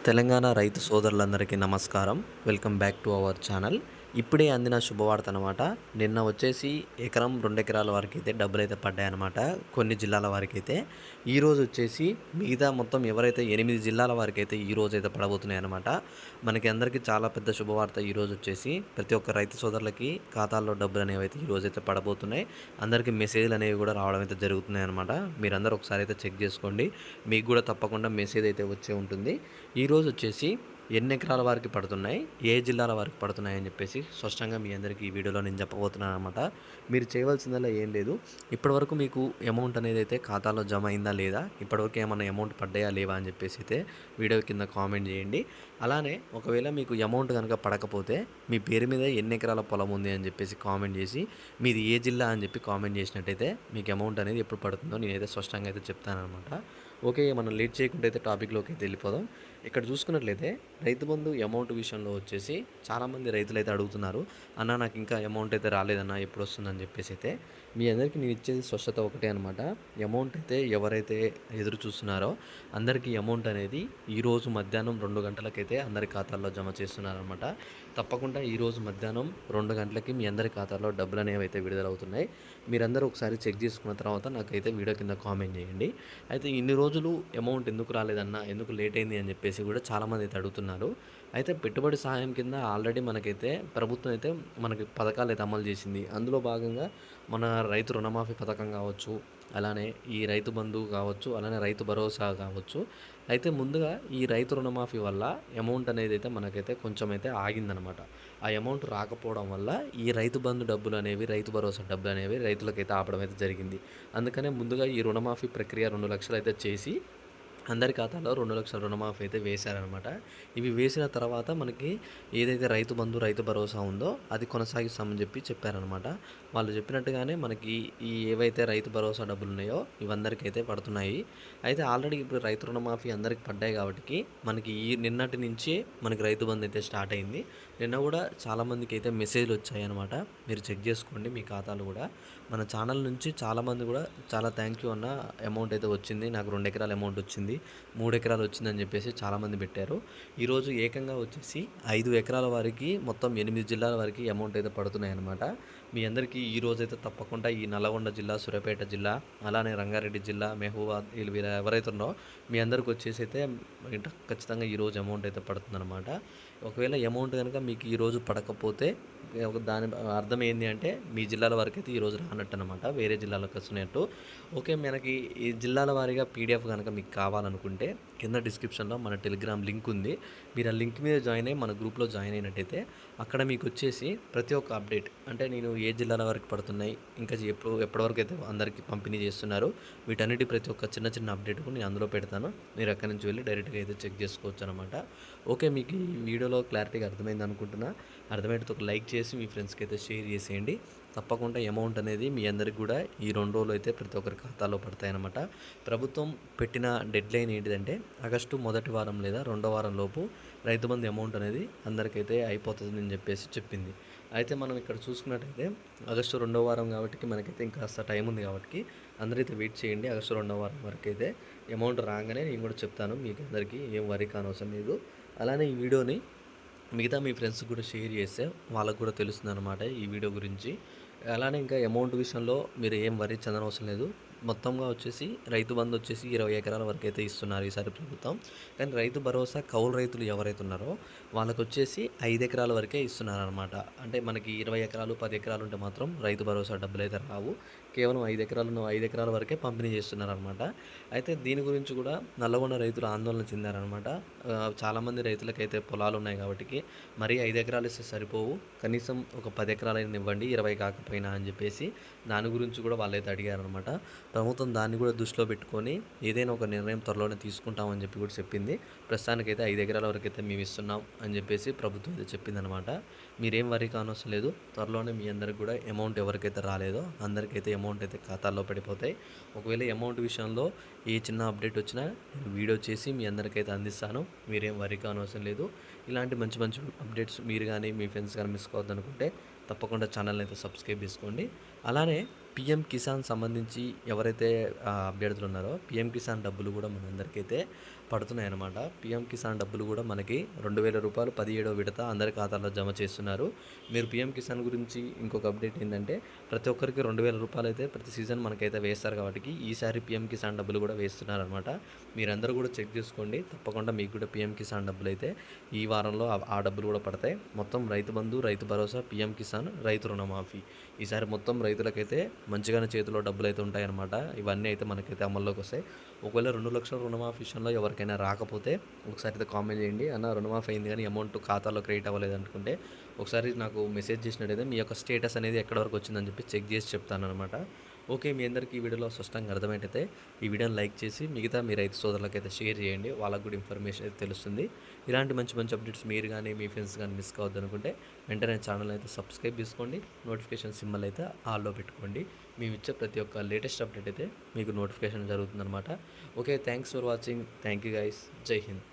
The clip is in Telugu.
తెలంగాణ రైతు సోదరులందరికీ నమస్కారం. Welcome back to our channel. ఇప్పుడే అందిన శుభవార్త అనమాట. నిన్న వచ్చేసి ఎకరం 2 ఎకరాల వరకైతే డబ్బులైతే పడ్డాయన్నమాట. కొన్ని జిల్లాల వారికైతే. ఈరోజు వచ్చేసి మిగతా మొత్తం ఎవరైతే 8 జిల్లాల వారికైతే ఈరోజైతే పడబోతున్నాయన్నమాట. మనకి అందరికీ చాలా పెద్ద శుభవార్త ఈరోజు వచ్చేసి ప్రతి ఒక్క రైతు సోదరులకి ఖాతాల్లో డబ్బులు అనేవి అయితే ఈరోజైతే పడబోతున్నాయి. అందరికీ మెసేజ్‌లు అనేవి కూడా రావడం అయితే జరుగుతున్నాయన్నమాట. మీరందరూ ఒకసారి అయితే చెక్ చేసుకోండి. మీకు కూడా తప్పకుండా మెసేజ్ అయితే వచ్చే ఉంటుంది. ఈరోజు వచ్చేసి ఎన్ని ఎకరాల వారికి పడుతున్నాయి, ఏ జిల్లాల వారికి పడుతున్నాయి అని చెప్పేసి స్పష్టంగా మీ అందరికీ ఈ వీడియోలో నేను చెప్పబోతున్నాను అనమాట. మీరు చేయవలసిందల్లా ఏం లేదు. ఇప్పటివరకు మీకు అమౌంట్ అనేది అయితే ఖాతాలో జమ అయిందా లేదా, ఇప్పటివరకు ఏమన్నా అమౌంట్ పడ్డాయా లేవా అని చెప్పేసి అయితే వీడియో కింద కామెంట్ చేయండి. అలానే ఒకవేళ మీకు అమౌంట్ కనుక పడకపోతే మీ పేరు మీద ఎన్ని ఎకరాల పొలం ఉంది అని చెప్పేసి కామెంట్ చేసి మీది ఏ జిల్లా అని చెప్పి కామెంట్ చేసినట్టయితే మీకు అమౌంట్ అనేది ఎప్పుడు పడుతుందో నేనైతే స్పష్టంగా అయితే చెప్తానమాట. ఓకే, మనం లేట్ చేయకుండా అయితే టాపిక్లోకి అయితే వెళ్ళిపోదాం. ఇక్కడ చూసుకున్నట్లయితే రైతు బంధు అమౌంట్ విషయంలో వచ్చేసి చాలామంది రైతులు అయితే అడుగుతున్నారు, అన్న నాకు ఇంకా అమౌంట్ అయితే రాలేదన్న, ఎప్పుడు వస్తుందని చెప్పేసి అయితే. మీ అందరికీ నేను ఇచ్చేది స్పష్టత ఒకటే అనమాట. అమౌంట్ అయితే ఎవరైతే ఎదురు చూస్తున్నారో అందరికీ అమౌంట్ అనేది ఈరోజు మధ్యాహ్నం 2 గంటలకైతే అందరి ఖాతాల్లో జమ చేస్తున్నారనమాట. తప్పకుండా ఈరోజు మధ్యాహ్నం 2 గంటలకి మీ అందరి ఖాతాల్లో డబ్బులు అనేవి అయితే విడుదలవుతున్నాయి. మీరందరూ ఒకసారి చెక్ చేసుకున్న తర్వాత నాకైతే వీడియో కింద కామెంట్ చేయండి. అయితే ఇన్ని రోజులు అమౌంట్ ఎందుకు రాలేదన్నా, ఎందుకు లేట్ అయింది అని చెప్పేసి కూడా చాలామంది అయితే అడుగుతున్నారు. అయితే పెట్టుబడి సహాయం కింద ఆల్రెడీ మనకైతే ప్రభుత్వం అయితే మనకి పథకాలు అయితే అమలు చేసింది. అందులో భాగంగా మన రైతు రుణమాఫీ పథకం కావచ్చు, అలానే ఈ రైతు బంధు కావచ్చు, అలానే రైతు భరోసా కావచ్చు. అయితే ముందుగా ఈ రైతు రుణమాఫీ వల్ల అమౌంట్ అనేది అయితే మనకైతే కొంచెం అయితే ఆగిందనమాట. ఆ అమౌంట్ రాకపోవడం వల్ల ఈ రైతు బంధు డబ్బులు అనేవి, రైతు భరోసా డబ్బులు అనేవి రైతులకైతే ఆపడం అయితే జరిగింది. అందుకనే ముందుగా ఈ రుణమాఫీ ప్రక్రియ 2 లక్షలు అయితే చేసి అందరి ఖాతాలో 2 లక్షల రుణమాఫీ అయితే వేశారనమాట. ఇవి వేసిన తర్వాత మనకి ఏదైతే రైతు బంధు, రైతు భరోసా ఉందో అది కొనసాగిస్తామని చెప్పారనమాట. వాళ్ళు చెప్పినట్టుగానే మనకి ఈ ఏవైతే రైతు భరోసా డబ్బులు ఉన్నాయో ఇవందరికైతే పడుతున్నాయి. అయితే ఆల్రెడీ ఇప్పుడు రైతు రుణమాఫీ అందరికి పడ్డాయి కాబట్టి మనకి ఈ నిన్నటి నుంచే మనకి రైతు బంధు అయితే స్టార్ట్ అయింది. నిన్న కూడా చాలామందికి అయితే మెసేజ్లు వచ్చాయన్నమాట. మీరు చెక్ చేసుకోండి మీ ఖాతాలు కూడా. మన ఛానల్ నుంచి చాలామంది కూడా చాలా థ్యాంక్ యూ అన్న, అమౌంట్ అయితే వచ్చింది, నాకు 2 ఎకరాల అమౌంట్ వచ్చింది, 3 ఎకరాలు వచ్చిందని చెప్పేసి చాలామంది పెట్టారు. ఈరోజు ఏకంగా వచ్చేసి 5 ఎకరాల వారికి మొత్తం 8 జిల్లాల వారికి అమౌంట్ అయితే పడుతున్నాయి అన్నమాట. మీ అందరికీ ఈరోజైతే తప్పకుండా ఈ నల్లగొండ జిల్లా, సూర్యాపేట జిల్లా, అలానే రంగారెడ్డి జిల్లా, మెహబూబాద్ వీళ్ళు ఎవరైతే ఉన్నారో మీ అందరికి వచ్చేసి అయితే ఖచ్చితంగా ఈరోజు అమౌంట్ అయితే పడుతుందన్నమాట. ఒకవేళ అమౌంట్ కనుక మీకు ఈరోజు పడకపోతే దాని అర్థం ఏంటి అంటే మీ జిల్లాల వరకు అయితే ఈరోజు రానట్టు అనమాట, వేరే జిల్లాలకు వస్తున్నట్టు. ఓకే, మనకి ఈ జిల్లాల వారీగా పీడిఎఫ్ కనుక మీకు కావాలనుకుంటే కింద డిస్క్రిప్షన్లో మన టెలిగ్రామ్ లింక్ ఉంది. మీరు ఆ లింక్ మీద జాయిన్ అయ్యి మన గ్రూప్లో జాయిన్ అయినట్టయితే అక్కడ మీకు వచ్చేసి ప్రతి ఒక్క అప్డేట్, అంటే నేను ఏ జిల్లాల వరకు పడుతున్నాయి, ఇంకా ఎప్పటివరకు అయితే అందరికీ పంపిణీ చేస్తున్నారు, వీటన్నిటి ప్రతి ఒక్క చిన్న చిన్న అప్డేట్ కూడా నేను అందులో పెడతాను. మీరు అక్కడి నుంచి వెళ్ళి డైరెక్ట్గా అయితే చెక్ చేసుకోవచ్చు అనమాట. ఓకే, మీకు ఈ వీడియోలో క్లారిటీగా అర్థమైంది అనుకుంటున్నా. అర్థమైతే ఒక లైక్ చేసి మీ ఫ్రెండ్స్కి అయితే షేర్ చేసేయండి. తప్పకుండా అమౌంట్ అనేది మీ అందరికి కూడా ఈ 2 రోజులు అయితే ప్రతి ఒక్కరి ఖాతాలో పడతాయన్నమాట. ప్రభుత్వం పెట్టిన డెడ్లైన్ ఏంటిదంటే ఆగస్టు మొదటి వారం లేదా 2వ వారం లోపు రైతు బంధు అమౌంట్ అనేది అందరికైతే అయిపోతుందని చెప్పేసి చెప్పింది. అయితే మనం ఇక్కడ చూసుకున్నట్టయితే ఆగస్టు 2వ వారం కాబట్టి మనకైతే ఇంకాస్త టైం ఉంది కాబట్టి అందరైతే వెయిట్ చేయండి. ఆగస్టు 2వ వారం వరకు అయితే అమౌంట్ రాగానే నేను కూడా చెప్తాను, మీకు అందరికీ ఏం వరి కానవసరం లేదు. అలానే ఈ వీడియోని మిగతా మీ ఫ్రెండ్స్కి కూడా షేర్ చేస్తే వాళ్ళకు కూడా తెలుస్తుంది అనమాట ఈ వీడియో గురించి. అలానే ఇంకా అమౌంట్ విషయంలో మీరు ఏం వరి చెందనవసరం లేదు. మొత్తంగా వచ్చేసి రైతు బంధు వచ్చేసి 20 ఎకరాల వరకు అయితే ఇస్తున్నారు ఈసారి ప్రభుత్వం. కానీ రైతు భరోసా కౌలు రైతులు ఎవరైతే ఉన్నారో వాళ్ళకు వచ్చేసి 5 ఎకరాల వరకే ఇస్తున్నారనమాట. అంటే మనకి 20 ఎకరాలు 10 ఎకరాలు ఉంటే మాత్రం రైతు భరోసా డబ్బులు అయితే రావు. కేవలం 5 ఎకరాల వరకే పంపిణీ చేస్తున్నారనమాట. అయితే దీని గురించి కూడా నల్లగొండ రైతులు ఆందోళన చెందారనమాట. చాలామంది రైతులకైతే పొలాలు ఉన్నాయి కాబట్టి మరీ 5 ఎకరాలు ఇస్తే సరిపోవు, కనీసం ఒక 10 ఎకరాలైనా ఇవ్వండి 20 కాకపోయినా అని చెప్పేసి దాని గురించి కూడా వాళ్ళైతే అడిగారనమాట. ప్రభుత్వం దాన్ని కూడా దృష్టిలో పెట్టుకొని ఏదైనా ఒక నిర్ణయం త్వరలోనే తీసుకుంటామని చెప్పి కూడా చెప్పింది. ప్రస్తుతానికైతే 5 ఎకరాల వరకు అయితే మేము ఇస్తున్నాం అని చెప్పేసి ప్రభుత్వం అయితే చెప్పిందనమాట. మీరేం వరి కానవసరం లేదు, త్వరలోనే మీ అందరికి కూడా అమౌంట్ ఎవరికైతే రాలేదో అందరికైతే అమౌంట్ అయితే ఖాతాల్లో పడిపోతాయి. ఒకవేళ అమౌంట్ విషయంలో ఏ చిన్న అప్డేట్ వచ్చినా నేను వీడియో చేసి మీ అందరికైతే అందిస్తాను, మీరేం వరి కానవసరం లేదు. ఇలాంటి మంచి మంచి అప్డేట్స్ మీరు కానీ మీ ఫ్రెండ్స్ కానీ మిస్ కావద్దనుకుంటే తప్పకుండా ఛానల్ని అయితే సబ్స్క్రైబ్ చేసుకోండి. అలానే పీఎం కిసాన్ సంబంధించి ఎవరైతే అభ్యర్థులు ఉన్నారో పీఎం కిసాన్ డబ్బులు కూడా మనందరికైతే పడుతున్నాయన్నమాట. పీఎం కిసాన్ డబ్బులు కూడా మనకి రూ. 2,000 17వ విడత అందరి ఖాతాల్లో జమ చేస్తున్నారు. మీరు పీఎం కిసాన్ గురించి ఇంకొక అప్డేట్ ఏంటంటే ప్రతి ఒక్కరికి రూ. 2,000 అయితే ప్రతి సీజన్ మనకైతే వేస్తారు కాబట్టి ఈసారి పీఎం కిసాన్ డబ్బులు కూడా వేస్తున్నారనమాట. మీరందరూ కూడా చెక్ చేసుకోండి. తప్పకుండా మీకు కూడా పీఎం కిసాన్ డబ్బులు అయితే ఈ వారంలో ఆ డబ్బులు కూడా పడతాయి. మొత్తం రైతు బంధు, రైతు భరోసా, పీఎం కిసాన్, రైతు రుణమాఫీ ఈసారి మొత్తం రైతులకైతే మంచిగానే చేతిలో డబ్బులు అయితే ఉంటాయన్నమాట. ఇవన్నీ అయితే మనకైతే అమల్లోకి వస్తాయి. ఒకవేళ 2,00,000 రుణమాఫీ విషయంలో ఎవరికైనా రాకపోతే ఒకసారి అయితే కామెంట్ చేయండి. అన్న రుణమాఫీ అయింది కానీ అమౌంట్ ఖాతాలో క్రెడిట్ అవ్వలేదు అనుకుంటే ఒకసారి నాకు మెసేజ్ చేసినట్టయితే మీ యొక్క స్టేటస్ అనేది ఎక్కడి వరకు వచ్చిందని చెప్పి చెక్ చేసి చెప్తానన్నమాట. ఓకే, మీ అందరికీ ఈ వీడియోలో స్పష్టంగా అర్థమైతే ఈ వీడియోని లైక్ చేసి మిగతా మీ రైతు సోదరులకైతే షేర్ చేయండి. వాళ్ళకు కూడా ఇన్ఫర్మేషన్ అయితే తెలుస్తుంది. ఇలాంటి మంచి మంచి అప్డేట్స్ మీరు కానీ మీ ఫ్రెండ్స్ కానీ మిస్ కావద్దు అనుకుంటే వెంటనే ఛానల్ అయితే సబ్స్క్రైబ్ చేసుకోండి. నోటిఫికేషన్ సింబల్ అయితే ఆల్లో పెట్టుకోండి. మేము ఇచ్చే ప్రతి ఒక్క లేటెస్ట్ అప్డేట్ అయితే మీకు నోటిఫికేషన్ జరుగుతుందన్నమాట. Okay, thanks for watching. Thank you guys. జై హింద్.